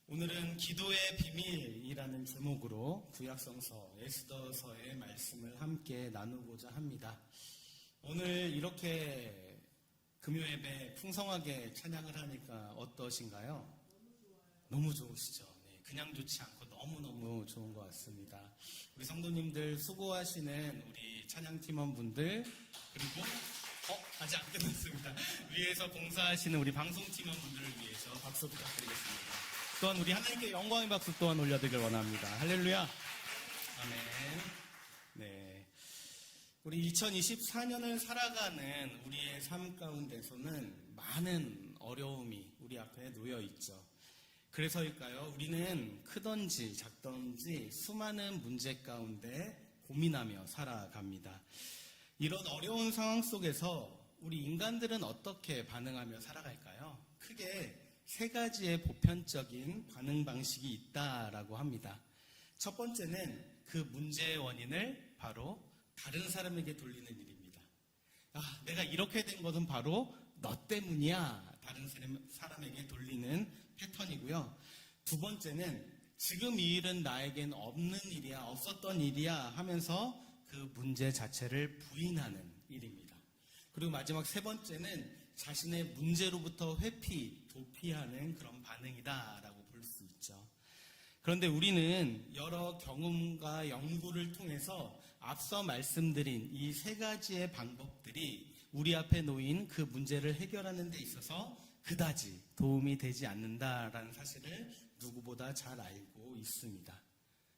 오늘은 기도의 비밀이라는 제목으로 구약성서 에스더서의 말씀을 함께 나누고자 합니다. 오늘 이렇게 금요예배 풍성하게 찬양을 하니까 어떠신가요? 너무 좋으시죠? 네, 그냥 좋지 않고 너무너무 좋은 것 같습니다. 우리 성도님들 수고하시는 우리 찬양팀원분들 그리고 아직 안 끝났습니다. 위에서 봉사하시는 우리 방송팀원분들을 위해서 박수 부탁드리겠습니다. 또한 우리 하나님께 영광의 박수 또한 올려드리길 원합니다. 할렐루야. 아멘. 네. 우리 2024년을 살아가는 우리의 삶 가운데서는 많은 어려움이 우리 앞에 놓여 있죠. 그래서일까요? 우리는 크던지 작던지 수많은 문제 가운데 고민하며 살아갑니다. 이런 어려운 상황 속에서 우리 인간들은 어떻게 반응하며 살아갈까요? 크게 세 가지의 보편적인 반응 방식이 있다라고 합니다. 첫 번째는 그 문제의 원인을 바로 다른 사람에게 돌리는 일입니다. 내가 이렇게 된 것은 바로 너 때문이야. 다른 사람에게 돌리는 패턴이고요. 두 번째는 지금 이 일은 나에겐 없는 일이야, 없었던 일이야 하면서 그 문제 자체를 부인하는 일입니다. 그리고 마지막 세 번째는 자신의 문제로부터 회피, 도피하는 그런 반응이다라고 볼 수 있죠. 그런데 우리는 여러 경험과 연구를 통해서 앞서 말씀드린 이 세 가지의 방법들이 우리 앞에 놓인 그 문제를 해결하는 데 있어서 그다지 도움이 되지 않는다라는 사실을 누구보다 잘 알고 있습니다.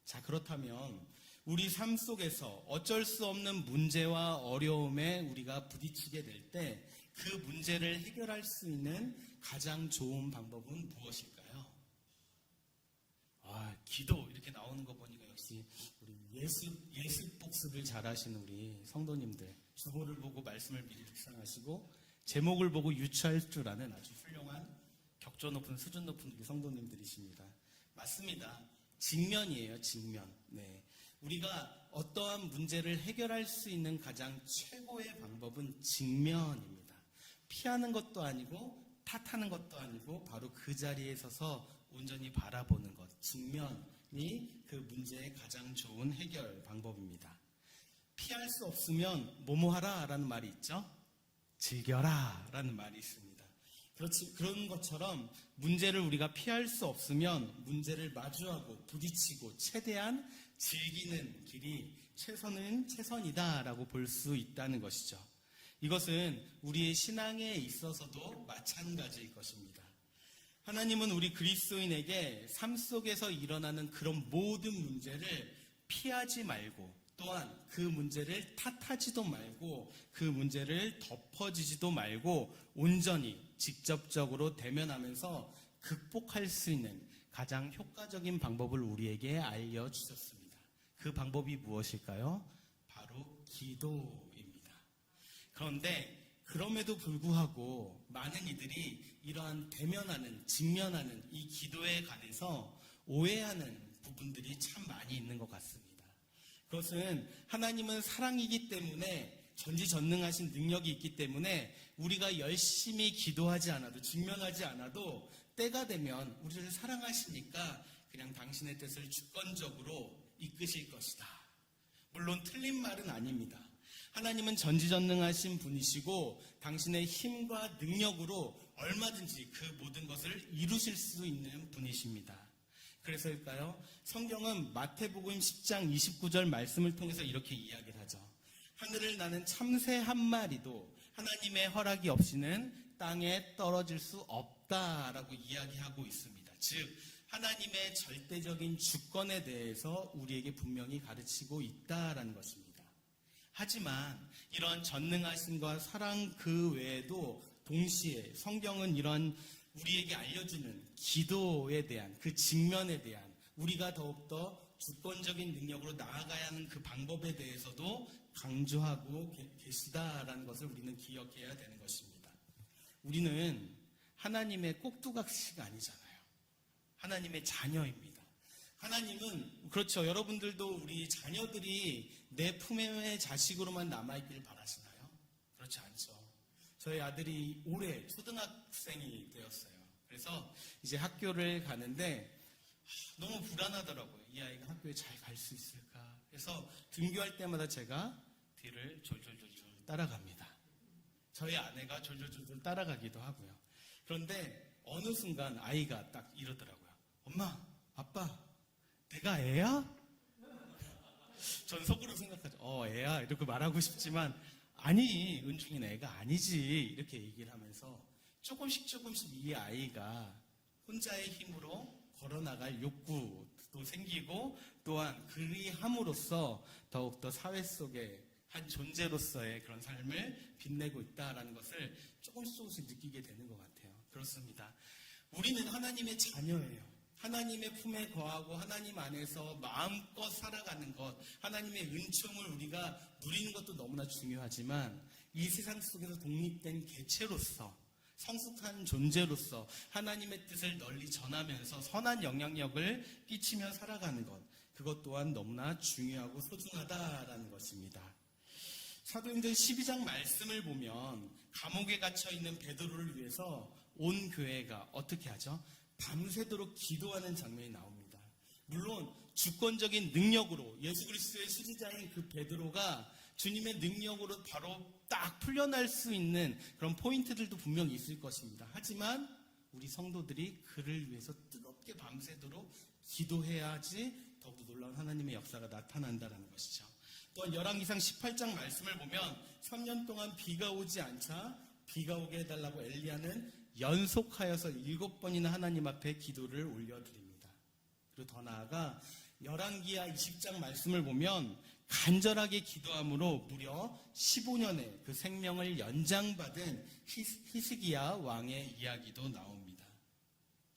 자, 그렇다면 우리 삶 속에서 어쩔 수 없는 문제와 어려움에 우리가 부딪히게 될 때 그 문제를 해결할 수 있는 가장 좋은 방법은 무엇일까요? 기도 이렇게 나오는 거 보니까 역시 우리 예습 복습을 잘하시는 우리 성도님들, 주보를 보고 말씀을 미리 묵상하시고 제목을 보고 유추할 줄 아는 아주 훌륭한 격조 높은 수준 높은 우리 성도님들이십니다. 맞습니다. 직면이에요, 직면. 네. 우리가 어떠한 문제를 해결할 수 있는 가장 최고의 방법은 직면입니다. 피하는 것도 아니고 탓하는 것도 아니고 바로 그 자리에 서서 온전히 바라보는 것, 직면이 그 문제의 가장 좋은 해결 방법입니다. 피할 수 없으면 뭐뭐하라 라는 말이 있죠. 즐겨라 라는 말이 있습니다. 그런 것처럼 문제를 우리가 피할 수 없으면 문제를 마주하고 부딪히고 최대한 즐기는 길이 최선이다라고 볼 수 있다는 것이죠. 이것은 우리의 신앙에 있어서도 마찬가지일 것입니다. 하나님은 우리 그리스도인에게 삶 속에서 일어나는 그런 모든 문제를 피하지 말고 또한 그 문제를 탓하지도 말고 그 문제를 덮어지지도 말고 온전히 직접적으로 대면하면서 극복할 수 있는 가장 효과적인 방법을 우리에게 알려주셨습니다. 그 방법이 무엇일까요? 바로 기도입니다. 그런데 그럼에도 불구하고 많은 이들이 이러한 대면하는, 직면하는 이 기도에 관해서 오해하는 부분들이 참 많이 있는 것 같습니다. 그것은 하나님은 사랑이기 때문에 전지전능하신 능력이 있기 때문에 우리가 열심히 기도하지 않아도 직면하지 않아도 때가 되면 우리를 사랑하시니까 그냥 당신의 뜻을 주권적으로 이끄실 것이다. 물론 틀린 말은 아닙니다. 하나님은 전지전능하신 분이시고 당신의 힘과 능력으로 얼마든지 그 모든 것을 이루실 수 있는 분이십니다. 그래서일까요? 성경은 마태복음 10장 29절 말씀을 통해서 이렇게 이야기를 하죠. 하늘을 나는 참새 한 마리도 하나님의 허락이 없이는 땅에 떨어질 수 없다라고 이야기하고 있습니다. 즉 하나님의 절대적인 주권에 대해서 우리에게 분명히 가르치고 있다라는 것입니다. 하지만 이런 전능하심과 사랑 그 외에도 동시에 성경은 이런 우리에게 알려주는 기도에 대한 그 직면에 대한 우리가 더욱더 주권적인 능력으로 나아가야 하는 그 방법에 대해서도 강조하고 계시다라는 것을 우리는 기억해야 되는 것입니다. 우리는 하나님의 꼭두각시가 아니잖아요. 하나님의 자녀입니다. 하나님은 그렇죠. 여러분들도 우리 자녀들이 내 품의 자식으로만 남아있길 바라시나요? 그렇지 않죠. 저희 아들이 올해 초등학생이 되었어요. 그래서 이제 학교를 가는데 너무 불안하더라고요. 이 아이가 학교에 잘 갈 수 있을까? 그래서 등교할 때마다 제가 뒤를 졸졸졸졸 따라갑니다. 저희 아내가 졸졸졸졸 따라가기도 하고요. 그런데 어느 순간 아이가 딱 이러더라고요. 엄마, 아빠, 내가 애야? 전 속으로 생각하죠. 애야 이렇게 말하고 싶지만 아니, 은중이는 애가 아니지 이렇게 얘기를 하면서 조금씩 이 아이가 혼자의 힘으로 걸어나갈 욕구도 생기고 또한 그리 함으로써 더욱더 사회 속에 한 존재로서의 그런 삶을 빛내고 있다라는 것을 조금씩 느끼게 되는 것 같아요. 그렇습니다. 우리는 하나님의 자녀예요. 하나님의 품에 거하고 하나님 안에서 마음껏 살아가는 것, 하나님의 은총을 우리가 누리는 것도 너무나 중요하지만 이 세상 속에서 독립된 개체로서 성숙한 존재로서 하나님의 뜻을 널리 전하면서 선한 영향력을 끼치며 살아가는 것, 그것 또한 너무나 중요하고 소중하다라는 것입니다. 사도행전 12장 말씀을 보면 감옥에 갇혀있는 베드로를 위해서 온 교회가 어떻게 하죠? 밤새도록 기도하는 장면이 나옵니다. 물론 주권적인 능력으로 예수 그리스도의 수지자인 그 베드로가 주님의 능력으로 바로 딱 풀려날 수 있는 그런 포인트들도 분명히 있을 것입니다. 하지만 우리 성도들이 그를 위해서 뜨겁게 밤새도록 기도해야지 더욱더 놀라운 하나님의 역사가 나타난다는 것이죠. 또한 열왕기상 18장 말씀을 보면 3년 동안 비가 오지 않자 비가 오게 해달라고 엘리야는 연속하여서 7번이나 하나님 앞에 기도를 올려드립니다. 그리고 더 나아가 열왕기하 20장 말씀을 보면 간절하게 기도함으로 무려 15년의 그 생명을 연장받은 히스기야 왕의 이야기도 나옵니다.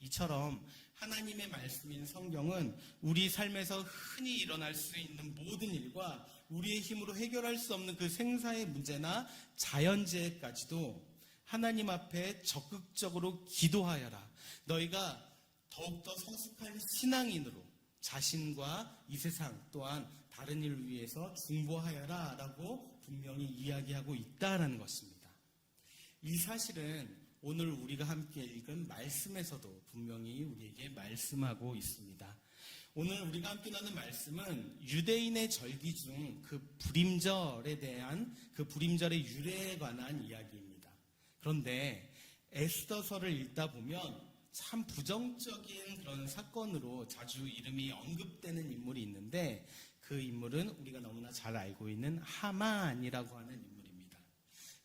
이처럼 하나님의 말씀인 성경은 우리 삶에서 흔히 일어날 수 있는 모든 일과 우리의 힘으로 해결할 수 없는 그 생사의 문제나 자연재해까지도 하나님 앞에 적극적으로 기도하여라. 너희가 더욱더 성숙한 신앙인으로 자신과 이 세상 또한 다른 일을 위해서 중보하여라 라고 분명히 이야기하고 있다라는 것입니다. 이 사실은 오늘 우리가 함께 읽은 말씀에서도 분명히 우리에게 말씀하고 있습니다. 오늘 우리가 함께 나눈 말씀은 유대인의 절기 중 그 불임절에 대한 그 불임절의 유래에 관한 이야기입니다. 그런데 에스더서를 읽다 보면 참 부정적인 그런 사건으로 자주 이름이 언급되는 인물이 있는데 그 인물은 우리가 너무나 잘 알고 있는 하만이라고 하는 인물입니다.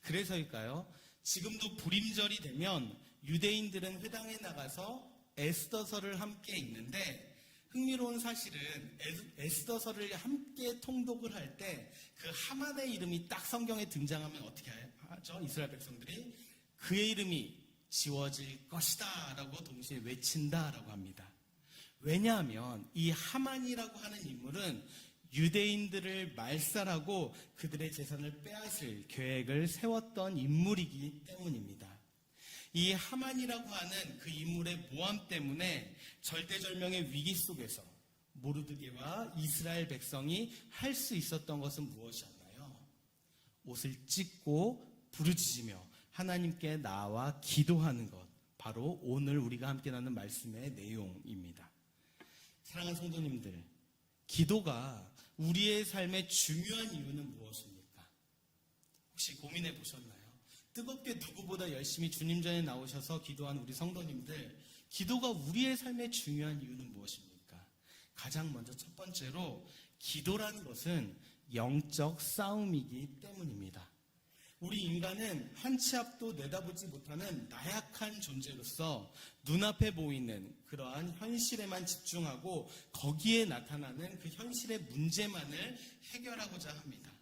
그래서일까요? 지금도 불임절이 되면 유대인들은 회당에 나가서 에스더서를 함께 읽는데 흥미로운 사실은 에스더서를 함께 통독을 할 때 그 하만의 이름이 딱 성경에 등장하면 어떻게 하죠? 이스라엘 백성들이 그의 이름이 지워질 것이다 라고 동시에 외친다라고 합니다. 왜냐하면 이 하만이라고 하는 인물은 유대인들을 말살하고 그들의 재산을 빼앗을 계획을 세웠던 인물이기 때문입니다. 이 하만이라고 하는 그 인물의 모함 때문에 절대절명의 위기 속에서 모르드게와 이스라엘 백성이 할 수 있었던 것은 무엇이었나요? 옷을 찢고 부르짖으며 하나님께 나와 기도하는 것, 바로 오늘 우리가 함께 나눈 말씀의 내용입니다. 사랑하는 성도님들, 기도가 우리의 삶의 중요한 이유는 무엇입니까? 혹시 고민해 보셨나요? 뜨겁게 누구보다 열심히 주님 전에 나오셔서 기도한 우리 성도님들, 기도가 우리의 삶의 중요한 이유는 무엇입니까? 가장 먼저 첫 번째로 기도라는 것은 영적 싸움이기 때문입니다. 우리 인간은 한 치 앞도 내다보지 못하는 나약한 존재로서 눈앞에 보이는 그러한 현실에만 집중하고 거기에 나타나는 그 현실의 문제만을 해결하고자 합니다.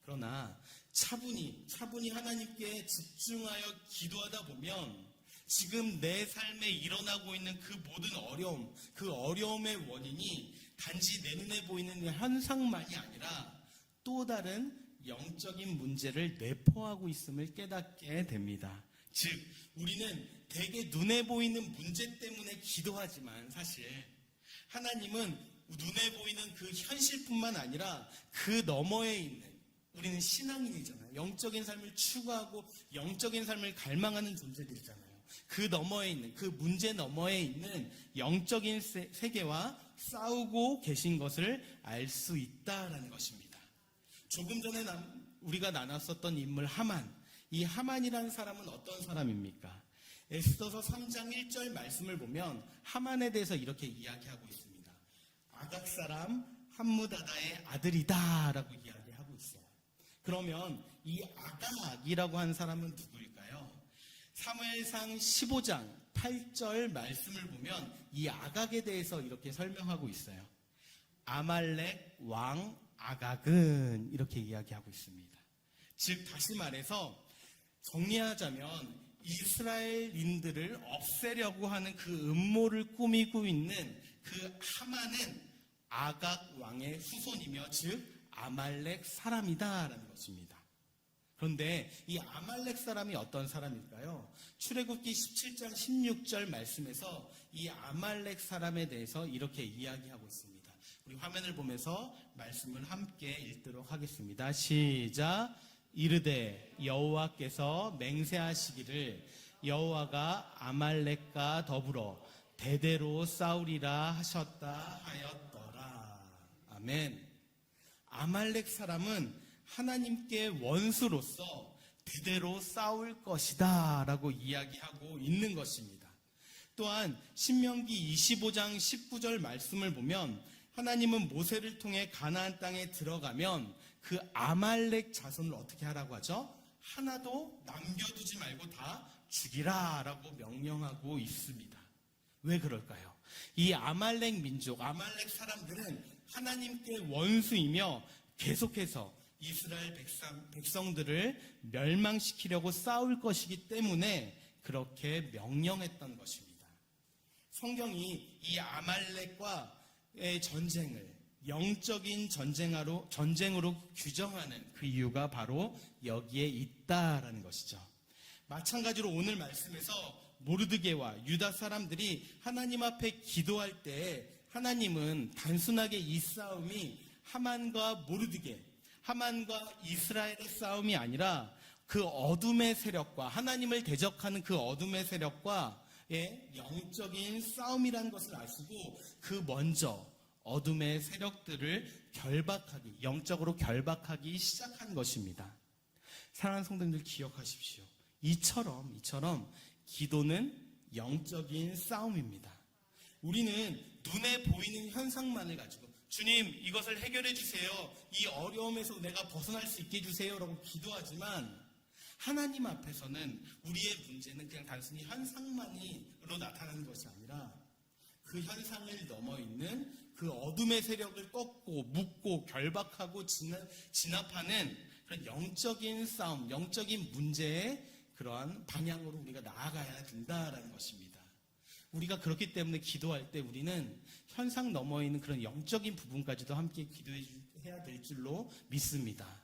그러나 차분히 하나님께 집중하여 기도하다 보면 지금 내 삶에 일어나고 있는 그 모든 어려움, 그 어려움의 원인이 단지 내 눈에 보이는 현상만이 아니라 또 다른 영적인 문제를 내포하고 있음을 깨닫게 됩니다. 즉, 우리는 대개 눈에 보이는 문제 때문에 기도하지만 사실 하나님은 눈에 보이는 그 현실뿐만 아니라 그 너머에 있는, 우리는 신앙인이잖아요. 영적인 삶을 추구하고 영적인 삶을 갈망하는 존재들이잖아요. 그 너머에 있는, 그 문제 너머에 있는 영적인 세계와 싸우고 계신 것을 알 수 있다라는 것입니다. 조금 전에 우리가 나눴었던 인물 하만, 이 하만이라는 사람은 어떤 사람입니까? 에스더서 3장 1절 말씀을 보면 하만에 대해서 이렇게 이야기하고 있습니다. 아각 사람 함무다다의 아들이다 라고 이야기하고 있어요. 그러면 이 아각이라고 한 사람은 누구일까요? 사무엘상 15장 8절 말씀을 보면 이 아각에 대해서 이렇게 설명하고 있어요. 아말렉 왕 아각은 이렇게 이야기하고 있습니다. 즉 다시 말해서 정리하자면 이스라엘인들을 없애려고 하는 그 음모를 꾸미고 있는 그 하만은 아각 왕의 후손이며 즉 아말렉 사람이다라는 것입니다. 그런데 이 아말렉 사람이 어떤 사람일까요? 출애굽기 17장 16절 말씀에서 이 아말렉 사람에 대해서 이렇게 이야기하고 있습니다. 우리 화면을 보면서 말씀을 함께 읽도록 하겠습니다. 시작. 이르되 여호와께서 맹세하시기를 여호와가 아말렉과 더불어 대대로 싸우리라 하셨다 하였더라. 아멘. 아말렉 사람은 하나님께 원수로서 대대로 싸울 것이다 라고 이야기하고 있는 것입니다. 또한 신명기 25장 19절 말씀을 보면 하나님은 모세를 통해 가나안 땅에 들어가면 그 아말렉 자손을 어떻게 하라고 하죠? 하나도 남겨두지 말고 다 죽이라 라고 명령하고 있습니다. 왜 그럴까요? 이 아말렉 민족, 아말렉 사람들은 하나님께 원수이며 계속해서 이스라엘 백성들을 멸망시키려고 싸울 것이기 때문에 그렇게 명령했던 것입니다. 성경이 이 아말렉과의 전쟁을 영적인 전쟁으로 규정하는 그 이유가 바로 여기에 있다라는 것이죠. 마찬가지로 오늘 말씀에서 모르드게와 유다 사람들이 하나님 앞에 기도할 때 하나님은 단순하게 이 싸움이 하만과 모르드게, 하만과 이스라엘의 싸움이 아니라 그 어둠의 세력과 하나님을 대적하는 그 어둠의 세력과의 영적인 싸움이라는 것을 아시고 그 먼저 어둠의 세력들을 영적으로 결박하기 시작한 것입니다. 사랑하는 성도님들 기억하십시오. 이처럼 기도는 영적인 싸움입니다. 우리는 눈에 보이는 현상만을 가지고 주님 이것을 해결해 주세요. 이 어려움에서 내가 벗어날 수 있게 해주세요 라고 기도하지만 하나님 앞에서는 우리의 문제는 그냥 단순히 현상만으로 나타나는 것이 아니라 그 현상을 넘어 있는 그 어둠의 세력을 꺾고 묶고 결박하고 진압하는 그런 영적인 싸움, 영적인 문제의 그러한 방향으로 우리가 나아가야 된다라는 것입니다. 우리가 그렇기 때문에 기도할 때 우리는 현상 넘어 있는 그런 영적인 부분까지도 함께 기도해야 될 줄로 믿습니다.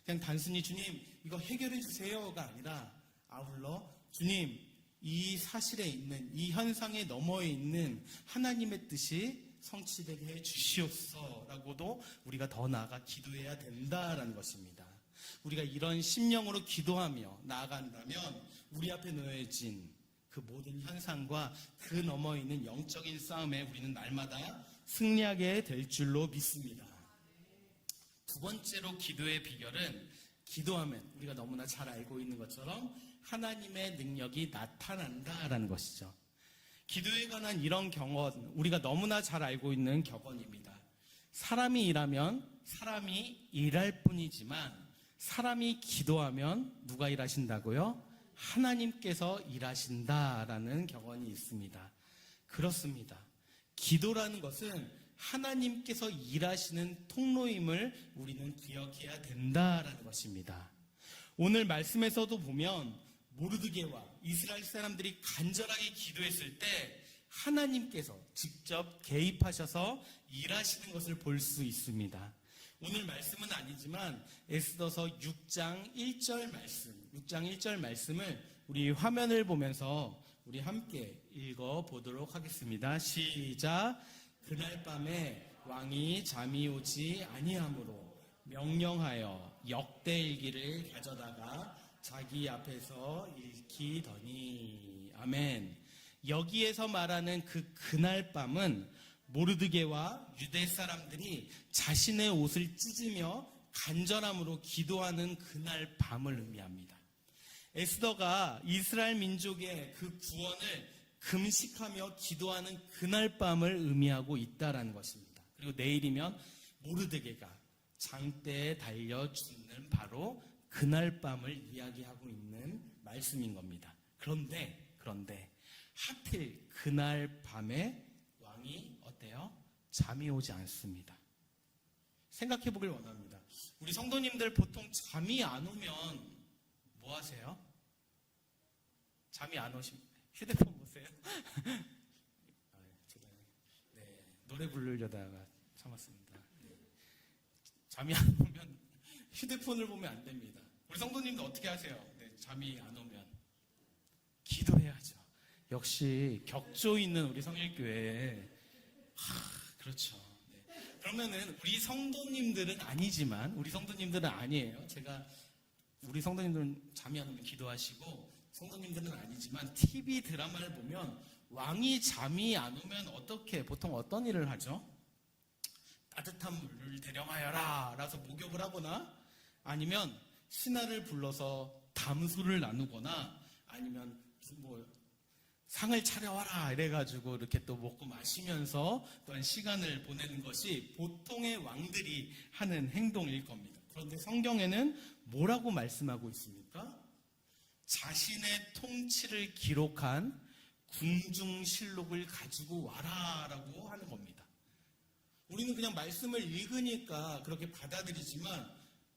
그냥 단순히 주님 이거 해결해 주세요가 아니라 아울러 주님 이 사실에 있는 이 현상에 넘어 있는 하나님의 뜻이 성취되게 해 주시옵소서라고도 우리가 더 나아가 기도해야 된다라는 것입니다. 우리가 이런 심령으로 기도하며 나아간다면 우리 앞에 놓여진 그 모든 현상과 그 넘어 있는 영적인 싸움에 우리는 날마다 승리하게 될 줄로 믿습니다. 두 번째로 기도의 비결은 기도하면 우리가 너무나 잘 알고 있는 것처럼 하나님의 능력이 나타난다라는 것이죠. 기도에 관한 이런 경험, 우리가 너무나 잘 알고 있는 격언입니다. 사람이 일하면 사람이 일할 뿐이지만 사람이 기도하면 누가 일하신다고요? 하나님께서 일하신다라는 격언이 있습니다. 그렇습니다. 기도라는 것은 하나님께서 일하시는 통로임을 우리는 기억해야 된다라는 것입니다. 오늘 말씀에서도 보면 모르드게와 이스라엘 사람들이 간절하게 기도했을 때 하나님께서 직접 개입하셔서 일하시는 것을 볼 수 있습니다. 오늘 말씀은 아니지만 에스더서 6장 1절 말씀을 우리 화면을 보면서 우리 함께 읽어보도록 하겠습니다. 시작. 그날 밤에 왕이 잠이 오지 아니하므로 명령하여 역대일기를 가져다가 자기 앞에서 읽히더니. 아멘. 여기에서 말하는 그날 밤은 모르드게와 유대 사람들이 자신의 옷을 찢으며 간절함으로 기도하는 그날 밤을 의미합니다. 에스더가 이스라엘 민족의 그 구원을 금식하며 기도하는 그날 밤을 의미하고 있다라는 것입니다. 그리고 내일이면 모르드게가 장대에 달려 죽는 바로 그날 밤을 이야기하고 있는 말씀인 겁니다. 그런데 하필 그날 밤에 왕이 어때요? 잠이 오지 않습니다. 생각해 보길 원합니다. 우리 성도님들 보통 잠이 안 오면 뭐 하세요? 잠이 안 오시면 휴대폰 보세요. 제가 노래 부르려다가 참았습니다. 잠이 안 오면 휴대폰을 보면 안 됩니다. 우리 성도님들 어떻게 하세요? 잠이 안 오면 기도해야죠. 역시 격조 있는 우리 성일교회. 그렇죠. 그러면은 우리 성도님들은 아니지만 우리 성도님들은 아니에요. 제가 우리 성도님들은 잠이 안 오면 기도하시고 성도님들은 아니지만 TV 드라마를 보면 왕이 잠이 안 오면 보통 어떤 일을 하죠? 따뜻한 물을 대령하여라 라서 목욕을 하거나 아니면 신하를 불러서 담소를 나누거나 아니면 상을 차려와라 이래가지고 이렇게 또 먹고 마시면서 또한 시간을 보내는 것이 보통의 왕들이 하는 행동일 겁니다. 그런데 성경에는 뭐라고 말씀하고 있습니까? 자신의 통치를 기록한 궁중실록을 가지고 와라라고 하는 겁니다. 우리는 그냥 말씀을 읽으니까 그렇게 받아들이지만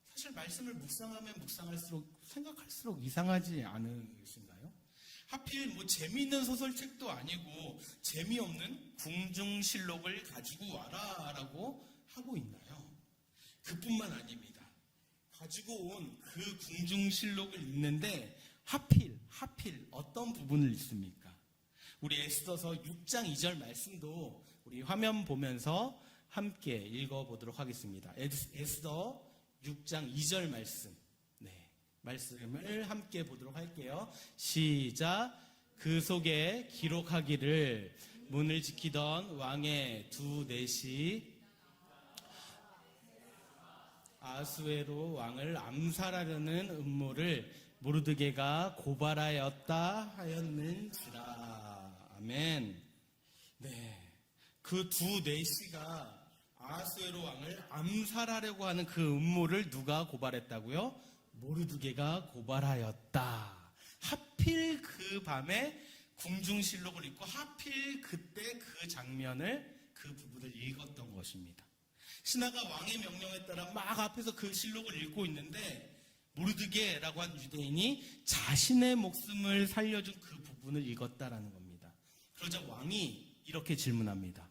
사실 말씀을 묵상하면 묵상할수록 생각할수록 이상하지 않으신가요? 하필 재미있는 소설책도 아니고 재미없는 궁중실록을 가지고 와라라고 하고 있나요? 그뿐만 아닙니다. 가지고 온 그 궁중실록을 읽는데 하필 어떤 부분을 읽습니까? 우리 에스더서 6장 2절 말씀도 우리 화면 보면서 함께 읽어보도록 하겠습니다. 에스더 6장 2절 말씀을 함께 보도록 할게요. 시작. 그 속에 기록하기를 문을 지키던 왕의 두 넷이 아수에로 왕을 암살하려는 음모를 모르드게가 고발하였다 하였는지라. 아멘. 그 두 넷이가 아수에로 왕을 암살하려고 하는 그 음모를 누가 고발했다고요? 모르드게가 고발하였다. 하필 그 밤에 궁중실록을 읽고 하필 그때 그 장면을 그 부분을 읽었던 것입니다. 신하가 왕의 명령에 따라 막 앞에서 그 실록을 읽고 있는데 모르드게라고 한 유대인이 자신의 목숨을 살려준 그 부분을 읽었다라는 겁니다. 그러자 왕이 이렇게 질문합니다.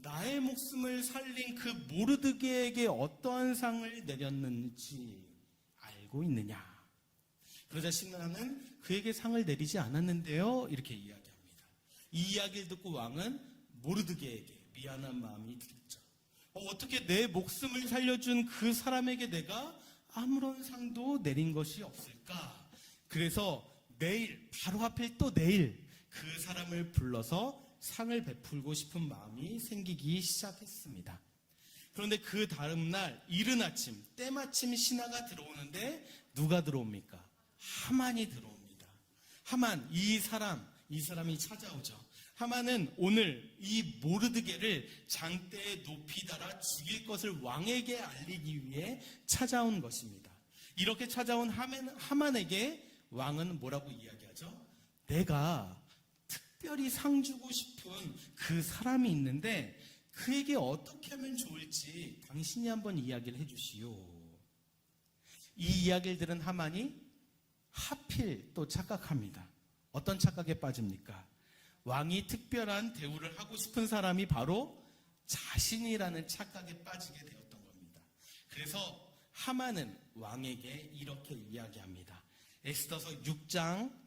나의 목숨을 살린 그 모르드게에게 어떠한 상을 내렸는지 알고 있느냐? 그러자 신하는 그에게 상을 내리지 않았는데요, 이렇게 이야기합니다. 이 이야기를 듣고 왕은 모르드게에게 미안한 마음이 들었죠. 어떻게 내 목숨을 살려준 그 사람에게 내가 아무런 상도 내린 것이 없을까? 그래서 바로 하필 또 내일 그 사람을 불러서 상을 베풀고 싶은 마음이 생기기 시작했습니다. 그런데 그 다음 날 이른 아침 때마침 신하가 들어오는데 누가 들어옵니까? 하만이 들어옵니다. 하만, 이 사람이 찾아오죠. 하만은 오늘 이 모르드게를 장대에 높이 달아 죽일 것을 왕에게 알리기 위해 찾아온 것입니다. 이렇게 찾아온 하만에게 왕은 뭐라고 이야기하죠? 내가 특별히 상 주고 싶은 그 사람이 있는데 그에게 어떻게 하면 좋을지 당신이 한번 이야기를 해주시오. 이 이야기를 들은 하만이 하필 또 착각합니다. 어떤 착각에 빠집니까? 왕이 특별한 대우를 하고 싶은 사람이 바로 자신이라는 착각에 빠지게 되었던 겁니다. 그래서 하만은 왕에게 이렇게 이야기합니다. 에스더서 6장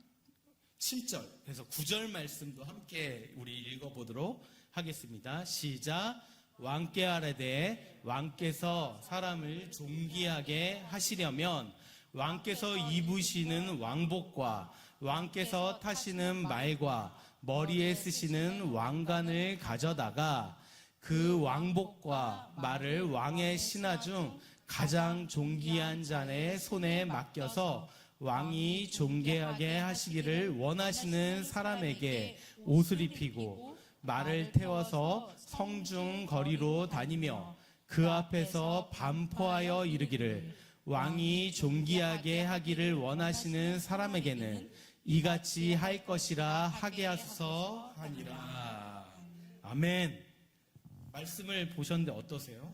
7절, 그래서 9절 말씀도 함께 우리 읽어보도록 하겠습니다. 시작. 왕께 아뢰되 왕께서 사람을 존귀하게 하시려면 왕께서 입으시는 왕복과 왕께서 타시는 말과 머리에 쓰시는 왕관을 가져다가 그 왕복과 말을 왕의 신하 중 가장 존귀한 자의 손에 맡겨서 왕이 존귀하게 하시기를 원하시는 사람에게 옷을 입히고 말을 태워서 성중 거리로 다니며 그 앞에서 반포하여 이르기를 왕이 존귀하게 하기를 원하시는 사람에게는 이같이 할 것이라 하게 하소서 하니라. 아멘. 말씀을 보셨는데 어떠세요?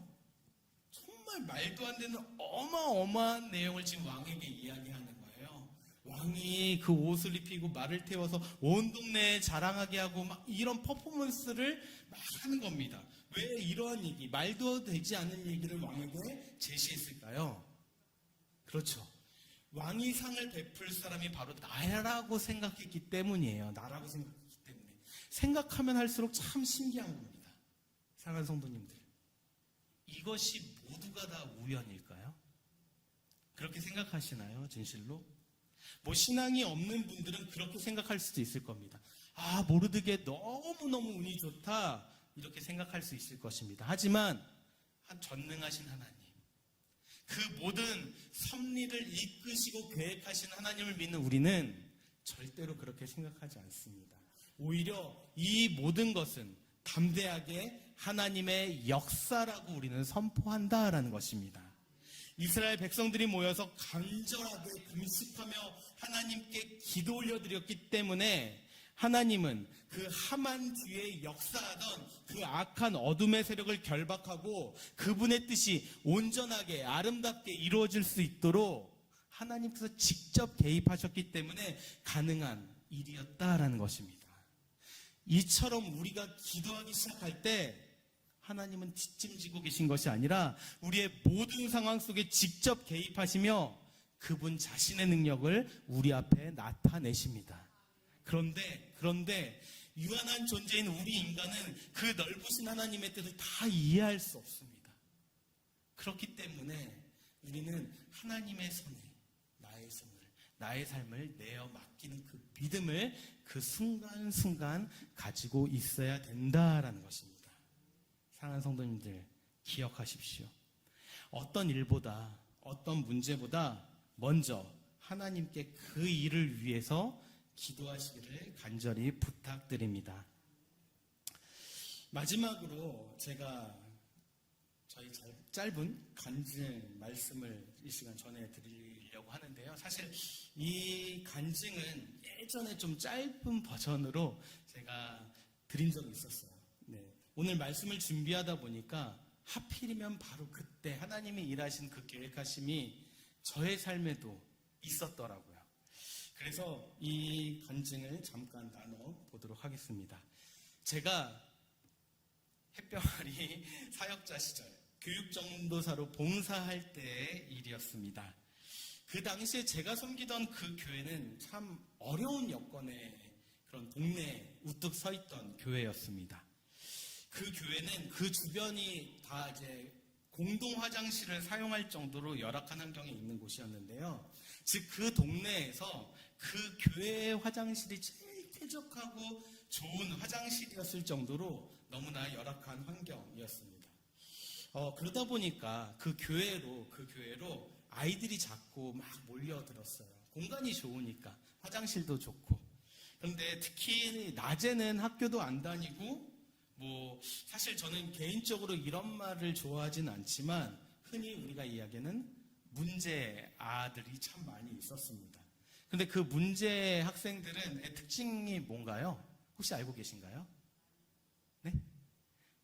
정말 말도 안 되는 어마어마한 내용을 지금 왕에게 이야기하는 거예요. 왕이 그 옷을 입히고 말을 태워서 온 동네에 자랑하게 하고 막 이런 퍼포먼스를 막 하는 겁니다. 왜 이러한 얘기, 말도 되지 않는 얘기를 왕에게 제시했을까요? 그렇죠. 왕이 상을 베풀 사람이 바로 나라고 생각했기 때문이에요. 나라고 생각했기 때문에. 생각하면 할수록 참 신기한 겁니다. 사랑하는 성도님들. 이것이 모두가 다 우연일까요? 그렇게 생각하시나요? 진실로? 뭐 신앙이 없는 분들은 그렇게 생각할 수도 있을 겁니다. 아, 모르드게 너무너무 운이 좋다. 이렇게 생각할 수 있을 것입니다. 하지만 한 전능하신 하나님, 그 모든 섭리를 이끄시고 계획하신 하나님을 믿는 우리는 절대로 그렇게 생각하지 않습니다. 오히려 이 모든 것은 담대하게 하나님의 역사라고 우리는 선포한다라는 것입니다. 이스라엘 백성들이 모여서 간절하게 금식하며 하나님께 기도 올려드렸기 때문에 하나님은 그 하만 뒤에 역사하던 그 악한 어둠의 세력을 결박하고 그분의 뜻이 온전하게 아름답게 이루어질 수 있도록 하나님께서 직접 개입하셨기 때문에 가능한 일이었다라는 것입니다. 이처럼 우리가 기도하기 시작할 때 하나님은 뒷짐지고 계신 것이 아니라 우리의 모든 상황 속에 직접 개입하시며 그분 자신의 능력을 우리 앞에 나타내십니다. 그런데 유한한 존재인 우리 인간은 그 넓으신 하나님의 뜻을 다 이해할 수 없습니다. 그렇기 때문에 우리는 하나님의 손에 나의 삶을 내어 맡기는 그 믿음을 그 순간순간 가지고 있어야 된다라는 것입니다. 사랑하는 성도님들, 기억하십시오. 어떤 일보다, 어떤 문제보다 먼저 하나님께 그 일을 위해서 기도하시기를 간절히 부탁드립니다. 마지막으로 제가 저희 짧은 간증 말씀을 이 시간 전해드리려고 하는데요. 사실 이 간증은 예전에 좀 짧은 버전으로 제가 드린 적이 있었어요. 네. 오늘 말씀을 준비하다 보니까 하필이면 바로 그때 하나님이 일하신 그 계획하심이 저의 삶에도 있었더라고요. 그래서 이 간증을 잠깐 나눠보도록 하겠습니다. 제가 햇병아리 사역자 시절 교육전도사로 봉사할 때의 일이었습니다. 그 당시에 제가 섬기던 그 교회는 참 어려운 여건의 그런 동네에 우뚝 서 있던 교회였습니다. 그 교회는 그 주변이 다 이제 공동 화장실을 사용할 정도로 열악한 환경에 있는 곳이었는데요. 즉 그 동네에서 그 교회의 화장실이 제일 쾌적하고 좋은 화장실이었을 정도로 너무나 열악한 환경이었습니다. 그러다 보니까 그 교회로 아이들이 자꾸 막 몰려들었어요. 공간이 좋으니까 화장실도 좋고. 그런데 특히 낮에는 학교도 안 다니고 사실 저는 개인적으로 이런 말을 좋아하진 않지만 흔히 우리가 이야기하는 문제 아들이 참 많이 있었습니다. 근데 그 문제 학생들은 특징이 뭔가요? 혹시 알고 계신가요? 네?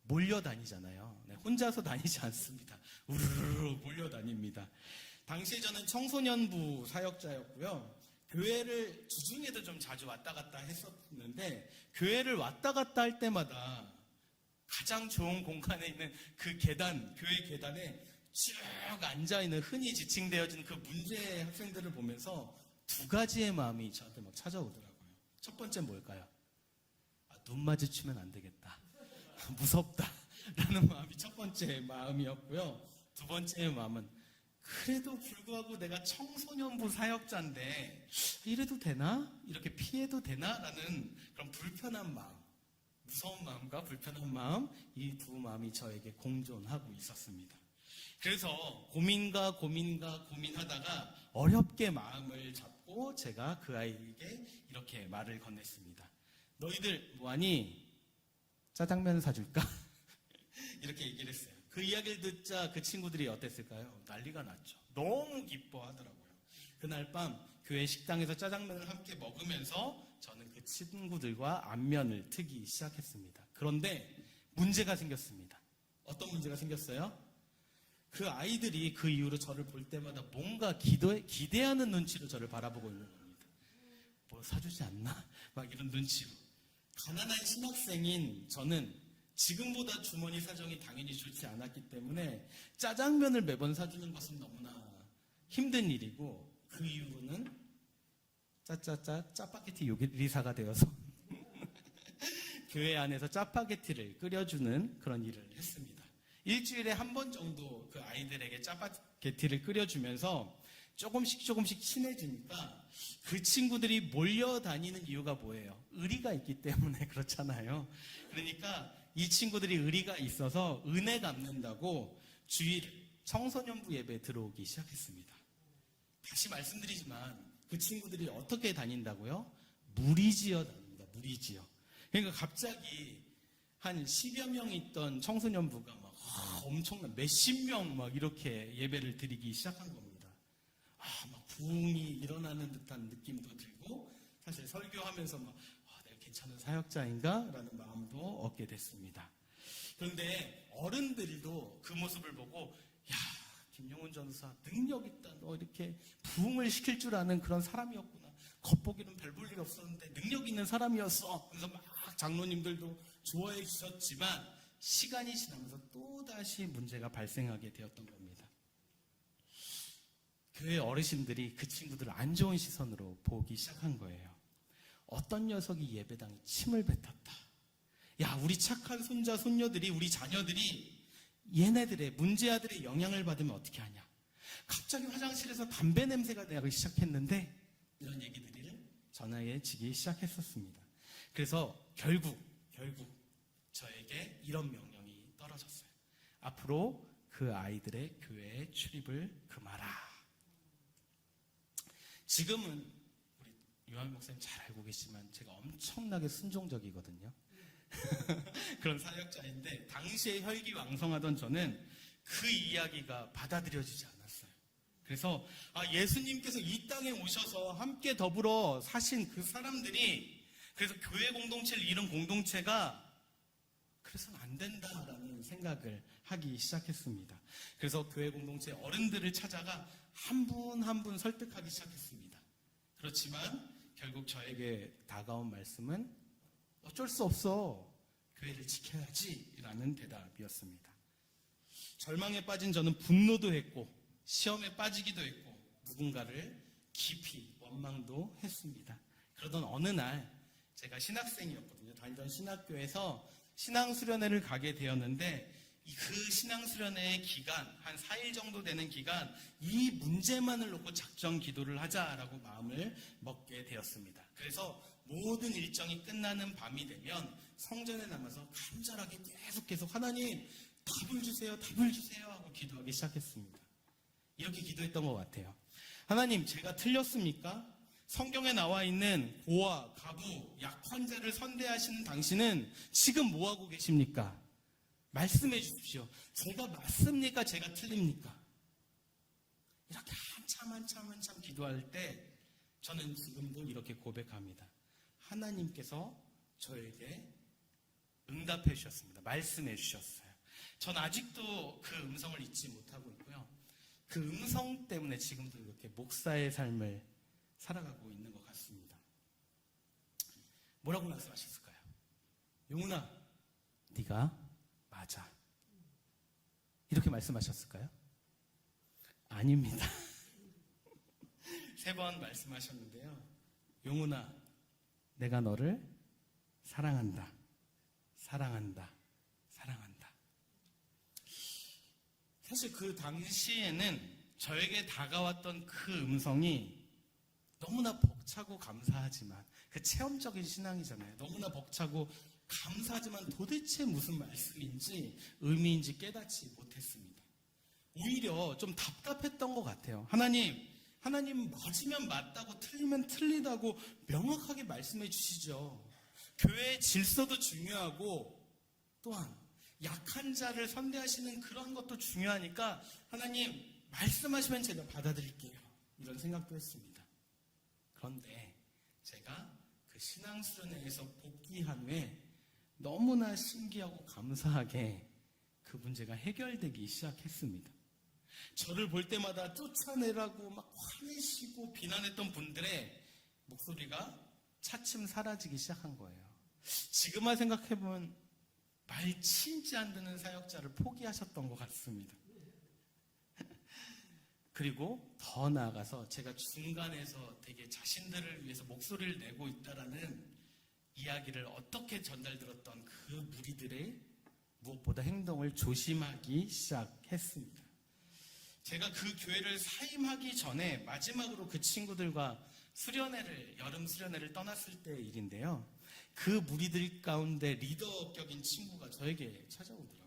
몰려다니잖아요. 네, 혼자서 다니지 않습니다. 우르르 몰려다닙니다. 당시에 저는 청소년부 사역자였고요. 교회를 주중에도 좀 자주 왔다 갔다 했었는데 교회를 왔다 갔다 할 때마다 가장 좋은 공간에 있는 그 계단, 교회 계단에 쭉 앉아있는 흔히 지칭되어진 그 문제 학생들을 보면서 두 가지의 마음이 저한테 막 찾아오더라고요. 첫 번째 뭘까요? 눈 마주치면 안 되겠다. 무섭다. 라는 마음이 첫 번째 마음이었고요. 두 번째 마음은 그래도 불구하고 내가 청소년부 사역자인데 이래도 되나? 이렇게 피해도 되나? 라는 그런 불편한 마음, 무서운 마음과 불편한 마음, 이 두 마음이 저에게 공존하고 있었습니다. 그래서 고민하다가 어렵게 마음을 잡고 제가 그 아이에게 이렇게 말을 건넸습니다. 너희들 뭐하니? 짜장면 사줄까? 이렇게 얘기를 했어요. 그 이야기를 듣자 그 친구들이 어땠을까요? 난리가 났죠. 너무 기뻐하더라고요. 그날 밤 교회 식당에서 짜장면을 함께 먹으면서 저는 그 친구들과 안면을 트기 시작했습니다. 그런데 문제가 생겼습니다. 어떤 문제가 생겼어요? 그 아이들이 그 이후로 저를 볼 때마다 뭔가 기대하는 눈치로 저를 바라보고 있는 겁니다. 뭐 사주지 않나? 막 이런 눈치로. 가난한 신학생인 저는 지금보다 주머니 사정이 당연히 좋지 않았기 때문에 짜장면을 매번 사주는 것은 너무나 힘든 일이고, 그 이후로는 짜파게티 요리사가 되어서 교회 안에서 짜파게티를 끓여주는 그런 일을 했습니다. 일주일에 한 번 정도 그 아이들에게 짜파게티를 끓여주면서 조금씩 친해지니까 그 친구들이 몰려다니는 이유가 뭐예요? 의리가 있기 때문에 그렇잖아요. 그러니까 이 친구들이 의리가 있어서 은혜 갚는다고 주일 청소년부 예배에 들어오기 시작했습니다. 다시 말씀드리지만 그 친구들이 어떻게 다닌다고요? 무리지어 다닙니다. 무리지어. 그러니까 갑자기 한 10여 명 있던 청소년부가 막 엄청난 몇십 명 막 이렇게 예배를 드리기 시작한 겁니다. 막 부흥이 일어나는 듯한 느낌도 들고, 사실 설교하면서 막 내가 괜찮은 사역자인가? 라는 마음도 얻게 됐습니다. 그런데 어른들도 그 모습을 보고, 야, 김용훈 전사 능력 있다. 너 이렇게 부흥을 시킬 줄 아는 그런 사람이었구나. 겉보기는 별 볼 일 없었는데 능력 있는 사람이었어. 그래서 막 장로님들도 좋아해 주셨지만 시간이 지나면서 또다시 문제가 발생하게 되었던 겁니다. 교회 어르신들이 그 친구들을 안 좋은 시선으로 보기 시작한 거예요. 어떤 녀석이 예배당에 침을 뱉었다. 야, 우리 착한 손자, 손녀들이, 우리 자녀들이 얘네들의, 문제아들의 영향을 받으면 어떻게 하냐. 갑자기 화장실에서 담배 냄새가 나기 시작했는데, 이런 얘기들을 전해지기 시작했었습니다. 그래서 결국 저에게 이런 명령이 떨어졌어요. 앞으로 그 아이들의 교회에 출입을 금하라. 지금은 우리 요한 목사님 잘 알고 계시지만 제가 엄청나게 순종적이거든요. 그런 사역자인데, 당시에 혈기왕성하던 저는 그 이야기가 받아들여지지 않았어요. 그래서 예수님께서 이 땅에 오셔서 함께 더불어 사신 그 사람들이, 그래서 교회 공동체를 이룬 공동체가 그래서는 안 된다라는 생각을 하기 시작했습니다. 그래서 교회 공동체 어른들을 찾아가 한 분 한 분 설득하기 시작했습니다. 그렇지만 결국 저에게 다가온 말씀은 어쩔 수 없어. 교회를 지켜야지 라는 대답이었습니다. 절망에 빠진 저는 분노도 했고 시험에 빠지기도 했고 누군가를 깊이 원망도 했습니다. 그러던 어느 날 제가 신학생이었거든요. 다니던 신학교에서 신앙수련회를 가게 되었는데, 그 신앙수련회의 기간, 한 4일 정도 되는 기간, 이 문제만을 놓고 작정 기도를 하자라고 마음을 먹게 되었습니다. 그래서 모든 일정이 끝나는 밤이 되면 성전에 남아서 간절하게 계속 하나님 답을 주세요 하고 기도하기 시작했습니다. 이렇게 기도했던 것 같아요. 하나님, 제가 틀렸습니까? 성경에 나와 있는 고아, 가부, 약한 자를 선대하시는 당신은 지금 뭐하고 계십니까? 말씀해 주십시오. 제가 맞습니까? 제가 틀립니까? 이렇게 한참 기도할 때 저는 지금도 이렇게 고백합니다. 하나님께서 저에게 응답해 주셨습니다. 말씀해 주셨어요. 전 아직도 그 음성을 잊지 못하고 있고요. 그 음성 때문에 지금도 이렇게 목사의 삶을 살아가고 있는 것 같습니다. 뭐라고 말씀하셨을까요? 용훈아, 네가 맞아. 이렇게 말씀하셨을까요? 아닙니다. 3번 말씀하셨는데요. 용훈아, 내가 너를 사랑한다. 사실 그 당시에는 저에게 다가왔던 그 음성이 너무나 벅차고 감사하지만 그 체험적인 신앙이잖아요. 너무나 벅차고 감사하지만 도대체 무슨 말씀인지 의미인지 깨닫지 못했습니다. 오히려 좀 답답했던 것 같아요. 하나님 맞으면 맞다고 틀리면 틀리다고 명확하게 말씀해 주시죠. 교회의 질서도 중요하고 또한 약한 자를 선대하시는 그런 것도 중요하니까 하나님 말씀하시면 제가 받아들일게요. 이런 생각도 했습니다. 그런데 제가 그 신앙수련회에서 복귀한 후에 너무나 신기하고 감사하게 그 문제가 해결되기 시작했습니다. 저를 볼 때마다 쫓아내라고 막 화내시고 비난했던 분들의 목소리가 차츰 사라지기 시작한 거예요. 지금만 생각해보면 말 진짜 안 듣는 사역자를 포기하셨던 것 같습니다. 그리고 더 나아가서 제가 중간에서 되게 자신들을 위해서 목소리를 내고 있다라는 이야기를 어떻게 전달들었던 그 무리들의 무엇보다 행동을 조심하기 시작했습니다. 제가 그 교회를 사임하기 전에 마지막으로 그 친구들과 여름 수련회를 떠났을 때의 일인데요. 그 무리들 가운데 리더격인 친구가 저에게 찾아오더라고요.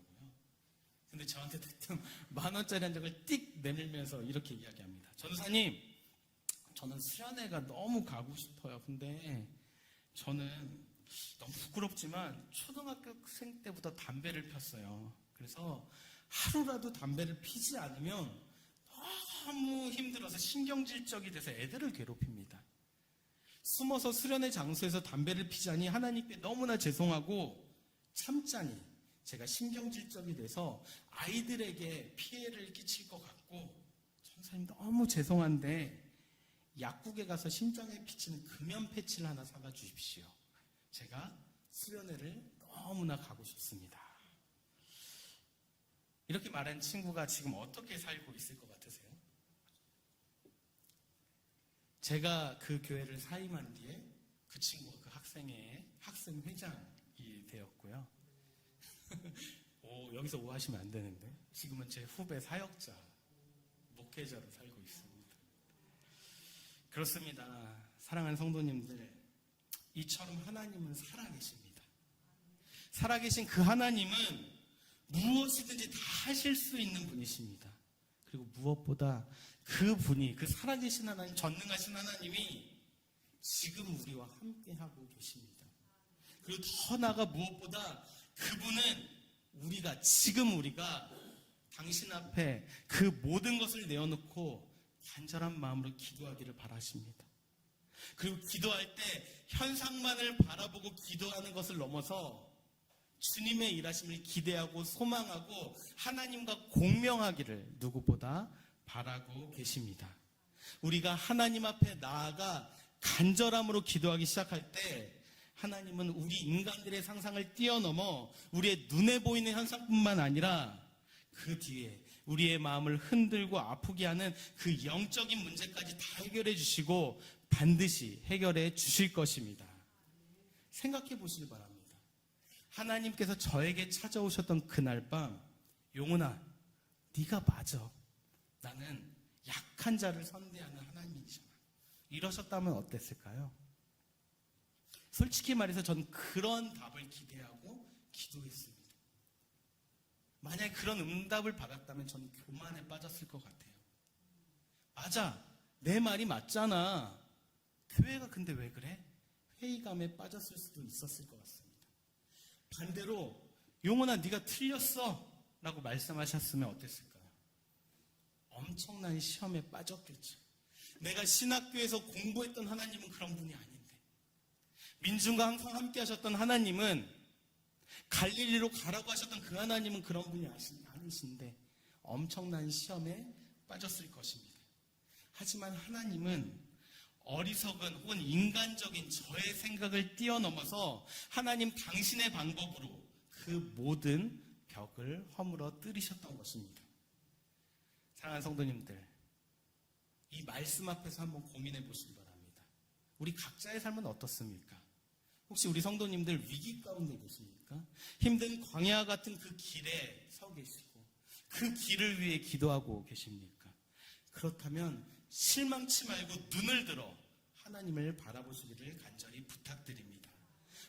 근데 저한테 대뜸 10,000원짜리 한 장을 띡 내밀면서 이렇게 이야기합니다. 전도사님, 저는 수련회가 너무 가고 싶어요. 근데 저는 너무 부끄럽지만 초등학생 때부터 담배를 폈어요. 그래서 하루라도 담배를 피지 않으면 너무 힘들어서 신경질적이 돼서 애들을 괴롭힙니다. 숨어서 수련회 장소에서 담배를 피자니 하나님께 너무나 죄송하고 참자니 제가 신경질적이 돼서 아이들에게 피해를 끼칠 것 같고 전사님 너무 죄송한데 약국에 가서 심장에 비치는 금연 패치를 하나 사다 주십시오. 제가 수련회를 너무나 가고 싶습니다. 이렇게 말한 친구가 지금 어떻게 살고 있을 것 같으세요? 제가 그 교회를 사임한 뒤에 그 친구가 그 학생회장이 되었고요. 여기서 오하시면 안 되는데 지금은 제 후배 사역자, 목회자로 살고 있습니다. 그렇습니다. 사랑하는 성도님들, 이처럼 하나님은 살아계십니다. 살아계신 그 하나님은 무엇이든지 다 하실 수 있는 분이십니다. 그리고 무엇보다 그 분이, 그 살아계신 하나님, 전능하신 하나님이 지금 우리와 함께하고 계십니다. 그리고 더 나아가 무엇보다 그분은 지금 우리가 당신 앞에 그 모든 것을 내어놓고 간절한 마음으로 기도하기를 바라십니다. 그리고 기도할 때 현상만을 바라보고 기도하는 것을 넘어서 주님의 일하심을 기대하고 소망하고 하나님과 공명하기를 누구보다 바라고 계십니다. 우리가 하나님 앞에 나아가 간절함으로 기도하기 시작할 때 하나님은 우리 인간들의 상상을 뛰어넘어 우리의 눈에 보이는 현상뿐만 아니라 그 뒤에 우리의 마음을 흔들고 아프게 하는 그 영적인 문제까지 다 해결해 주시고 반드시 해결해 주실 것입니다. 생각해 보시기 바랍니다. 하나님께서 저에게 찾아오셨던 그날 밤, 용훈아, 네가 맞아. 나는 약한 자를 선대하는 하나님이잖아. 이러셨다면 어땠을까요? 솔직히 말해서 전 그런 답을 기대하고 기도했습니다. 만약에 그런 응답을 받았다면 저는 교만에 빠졌을 것 같아요. 맞아, 내 말이 맞잖아. 교회가 근데 왜 그래? 회의감에 빠졌을 수도 있었을 것 같습니다. 반대로 용훈아 네가 틀렸어 라고 말씀하셨으면 어땠을까요? 엄청난 시험에 빠졌겠죠. 내가 신학교에서 공부했던 하나님은 그런 분이 아닌데, 민중과 항상 함께 하셨던 하나님은, 갈릴리로 가라고 하셨던 그 하나님은 그런 분이 아니신데 엄청난 시험에 빠졌을 것입니다. 하지만 하나님은 어리석은 혹은 인간적인 저의 생각을 뛰어넘어서 하나님 당신의 방법으로 그 모든 벽을 허물어 뚫으셨던 것입니다. 사랑하는 성도님들, 이 말씀 앞에서 한번 고민해 보시기 바랍니다. 우리 각자의 삶은 어떻습니까? 혹시 우리 성도님들 위기 가운데 계십니까? 힘든 광야 같은 그 길에 서 계시고 그 길을 위해 기도하고 계십니까? 그렇다면 실망치 말고 눈을 들어 하나님을 바라보시기를 간절히 부탁드립니다.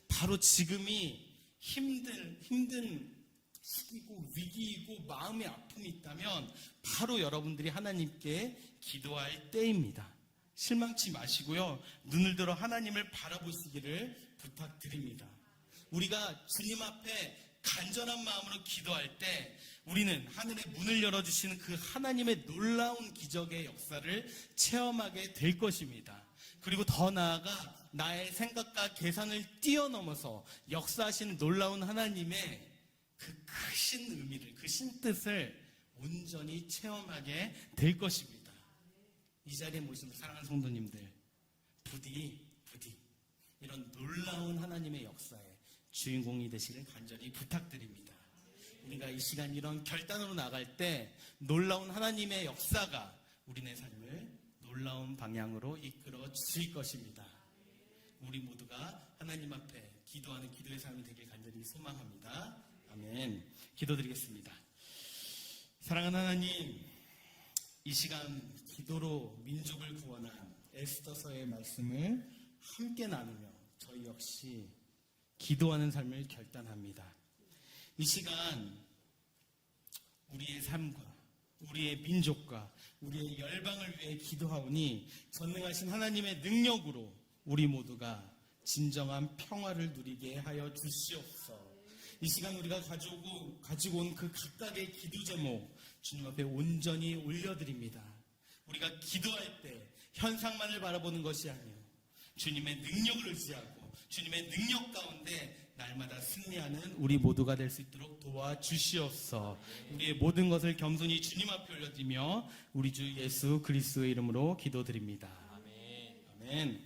바로 지금이 힘든 시기고 위기이고 마음의 아픔이 있다면 바로 여러분들이 하나님께 기도할 때입니다. 실망치 마시고요. 눈을 들어 하나님을 바라보시기를 부탁드립니다. 우리가 주님 앞에 간절한 마음으로 기도할 때 우리는 하늘의 문을 열어주시는 그 하나님의 놀라운 기적의 역사를 체험하게 될 것입니다. 그리고 더 나아가 나의 생각과 계산을 뛰어넘어서 역사하시는 놀라운 하나님의 그 크신 의미를, 그 신뜻을 온전히 체험하게 될 것입니다. 이 자리에 모신 사랑하는 성도님들, 부디 이런 놀라운 하나님의 역사에 주인공이 되시길 간절히 부탁드립니다. 우리가 이 시간 이런 결단으로 나갈 때 놀라운 하나님의 역사가 우리네 삶을 놀라운 방향으로 이끌어 주실 것입니다. 우리 모두가 하나님 앞에 기도하는 기도의 삶이 되길 간절히 소망합니다. 아멘. 기도드리겠습니다. 사랑하는 하나님, 이 시간 기도로 민족을 구원한 에스더서의 말씀을 함께 나누며 저희 역시 기도하는 삶을 결단합니다. 이 시간 우리의 삶과 우리의 민족과 우리의 열방을 위해 기도하오니 전능하신 하나님의 능력으로 우리 모두가 진정한 평화를 누리게 하여 주시옵소서. 이 시간 우리가 가지고 온 그 각각의 기도 제목 주님 앞에 온전히 올려드립니다. 우리가 기도할 때 현상만을 바라보는 것이 아니요 주님의 능력을 의지하고 주님의 능력 가운데 날마다 승리하는 우리 모두가 될 수 있도록 도와주시옵소서. 우리의 모든 것을 겸손히 주님 앞에 올려드리며 우리 주 예수 그리스도의 이름으로 기도드립니다. 아멘.